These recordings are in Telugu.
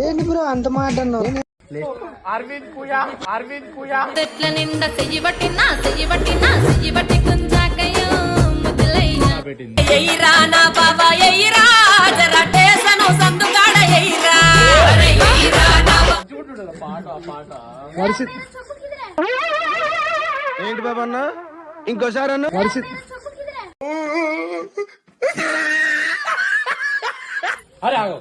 ఏంటి బ్రో అంత మాట అన్నావు? అరవింద్ పూయా తెట్ల నిండా చెయ్యి బట్టి కుంజాకయ్యో ముద్దులైనా ఎయిరా నా బాబా ఎయిరా జరా టేసను సందుగాడ ఎయిరా ఎయిరా నా పాట ఏంటి బాబా అన్న ఇంకోసారి అన్న అరే ఆగో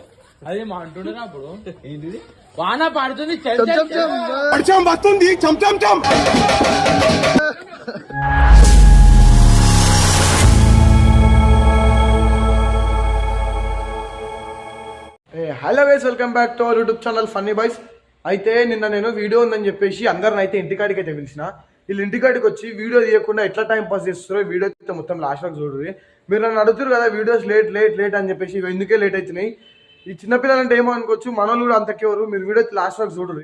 అదే మా అంటుండేనా అప్పుడు ఏంటిది వాన పాడుతుంది వస్తుంది hello guys, welcome back to our YouTube channel funny boys. అయితే నిన్న నేను వీడియో ఉందని చెప్పేసి అందరిని అయితే ఇంటికాడికి అయితే పిలిచిన. వీళ్ళు ఇంటికాడికి వచ్చి వీడియో తీయకుండా ఎట్లా టైం పాస్ చేస్తారో వీడియో అయితే మొత్తం లాస్ట్ వరకు చూడరు. మీరు నన్ను అడుగుతారు కదా వీడియోస్ లేట్ అని చెప్పేసి, ఎందుకే లేట్ అవుతున్నాయి. ఈ చిన్నపిల్లలు అంటే ఏమో అనుకోవచ్చు, మనోళ్ళు కూడా అంతకేవరు. మీరు వీడియో లాస్ట్ వరకు చూడరు.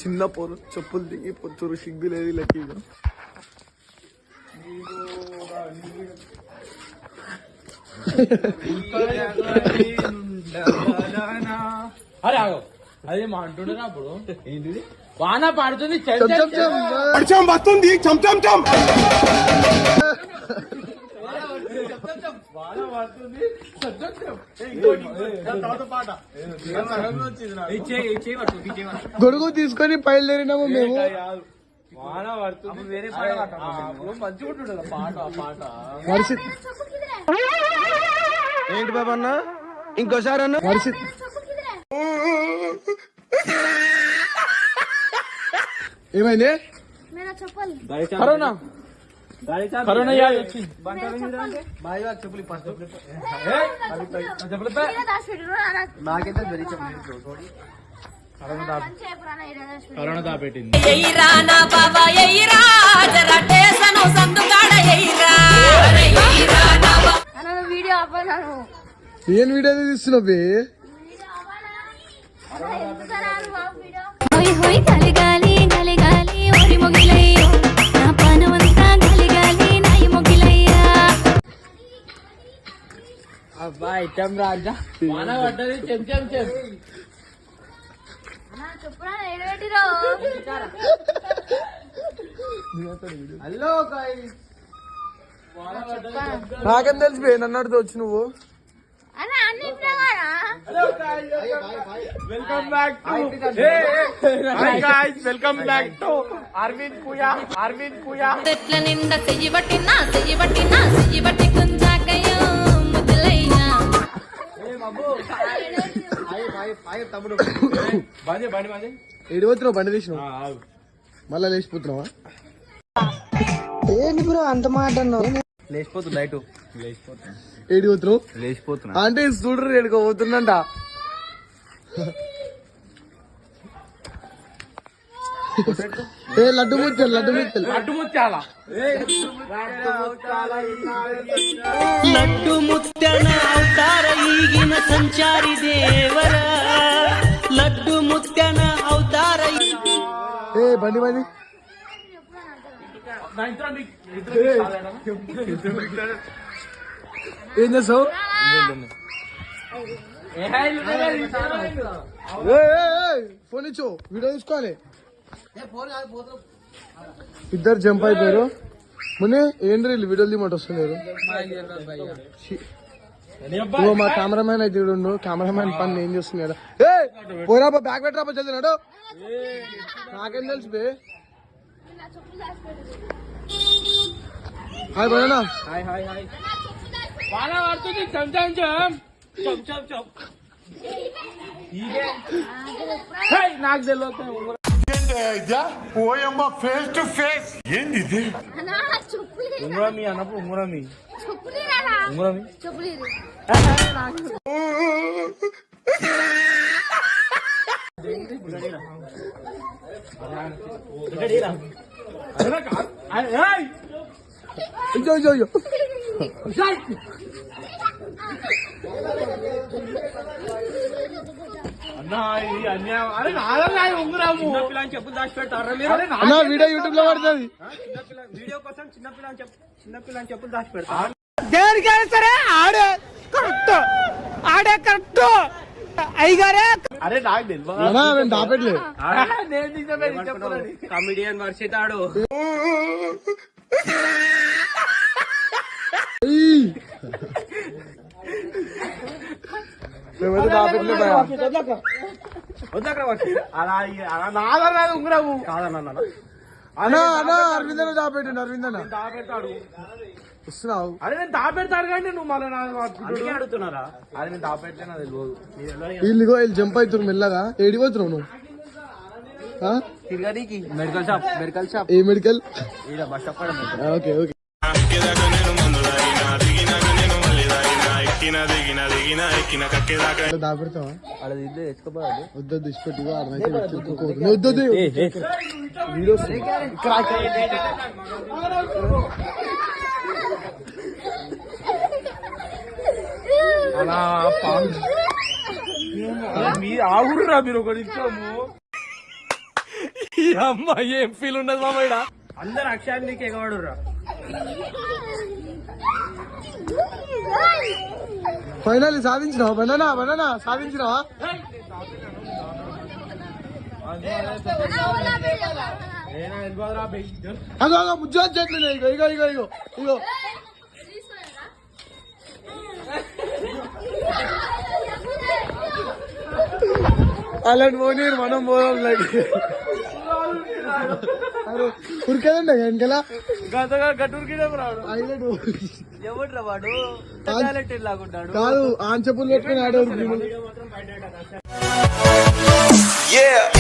చిన్న పోరు చెప్పులు దిగి పొత్తురు సిగ్గు లేదు లక్కీగా. అరే ఆగో అదే మా అంటుండేనా అప్పుడు ఏంటిది వాన పాడుతుంది వస్తుంది గొడుగు తీసుకొని బయలుదేరినాము మేము. వాన పడుతుంది వేరే మంచిగా ఉంటుండే పాట ఏంటి బాబా అన్న ఇంకోసారి అన్న ఏమైంది? కరోనా వచ్చింది. కరోనా దాపెట్టింది. ఎయిరా నా బాబా ఎయిరా జరా టేసను సందుగాడ ఎయిరా ఎయిరా నా బాబా వీడియో ఆపనాను. ఏం వీడియో తీస్తున్నావు? హోయ్ హోయ్ గలిగాలి గలిగాలి ఓరి మొగిలయ్యో నా పానమంతా గలిగాలి నాయి మొగిలయ్యా. అబ్బా ఐటం రాజా వాన పడ్డది చెం హలో గైస్, నాకేం తెలిసిపోయి నన్ను అడితే వచ్చి నువ్వు. వెల్కమ్ బ్యాక్ టు అరవింద్ పూయా తెట్ల నిండా చెయ్యి బట్టి కుంజాకయ్యో ముద్దులైనా ఏడు పోతున్నావు? బండి తీసినావు మళ్ళా లేచిపోతున్నావా? ఏంటి బ్రో అంత మాట అన్నావు? లేచిపోతున్నా ఏడు పోతున్నావు? లేచిపోతున్నా అంటే చూడరు ఏడుకో పోతుందంట. ఏ లడ్డు ముత్యాల లడ్డు ముత్యన అవతార ఈగిన సంచారి దేవర లడ్డు ముత్యన అవతార. ఏ బండి ఏం చేస్తావు? ఫోన్ ఇచ్చు, వీడియో తీసుకోవాలి. ఇద్దరు జంప్ అయిపోయారు. మునే ఏంటి వీడియోలు తీయమంట వస్తున్నారు. మా కెమెరామ్యాన్ అయితే చూడు, కెమెరామ్యాన్ పని ఏం చేస్తున్నాడు. ఏ పోరా బ్యాగ్ పెట్టరా చదివినాడు. నాకేం తెలుసు బే. హాయ్ బోనా. వాన పడుతుంది నాకు తెలియదు. ఫేస్ టు ఫేస్ ఏంది ఇది? ఉంగరమి అన్నప్పుడు ఉంగరమి అయ్యో అన్నా ఇది అన్యాయం. అరే నాదన్నా ఈ ఉంగరము. పిల్లని చెప్పులు దాచి పెడతారా మీరు? అరే నా- అన్న వీడియో యూట్యూబ్ లో పడుతుంది. వీడియో కోసం చిన్న పిల్లని చెప్పులు దాచి పెడతారు. దేనికైనా సరే ఆడే కరెక్ట్, ఆడే కరెక్ట్ అయ్యగారే. అరే నాకు తెలియదు. అన్నా మేము దాపెట్లేదు. నేను నిజమే చెప్పలేదు. కమిడియన్ వర్షితాడు. మేమైతే దాపెట్లేదు భయ్యా. వద్దక్కడ వర్షి. అలా అలా నాదన్నా ఉంగరము. కాదన్న అన్నా అన్నా అరవింద్ అన్న దాపెట్టిండు. అరవింద్ అన్న దాపెడతాడు. వస్తున్నావు. అరే నేను దాపెడతాడు కానీ నువ్వు మళ్ళీ అందుకే అడుగుతున్నారా? అరే నేను దాపెట్టే నాకు తెలియదు. వీళ్ళు జంప్ అవుతున్నారు మెల్లగా. ఏడిపోతున్నావు నువ్వు? ఆ? తిరగనీకి మెడికల్ షాప్ ఏ మెడికల్? ఈడ బస్ స్టాప్ కాడ మెడికల్. Okay okay. దాపెడతావా? ఆడ ఇల్లు ఎత్తుకోపోయాడు. వద్దు దిష్పెట్టు అర్థమైతే వద్దు. వీడియో అలా మీ ఆగుర్రా మీరు ఒక నిమిషము. ఈ అమ్మాయి ఏం ఫీల్ ఉండదు మామయ్య. అందరు అక్షయాన్ని నీకు ఎగవాడురా. ఫైనల్ సాధించినావా? బనానా బనానా సాధించినావా? అదో అదో ముజ్జా చెట్లు ఇగో ఇగో ఇగో ఇగో ఇగో. అలాంటి పోనీరు మనం పోదాం. లైక్ అరే ఉరికేదండి వెనకలా హైలైట్. ఎవడ్రా వాడు? లాగుంటాడు. కాదు ఆన్ చెప్పులు పెట్టుకుని ఆడేవారు. Yeah.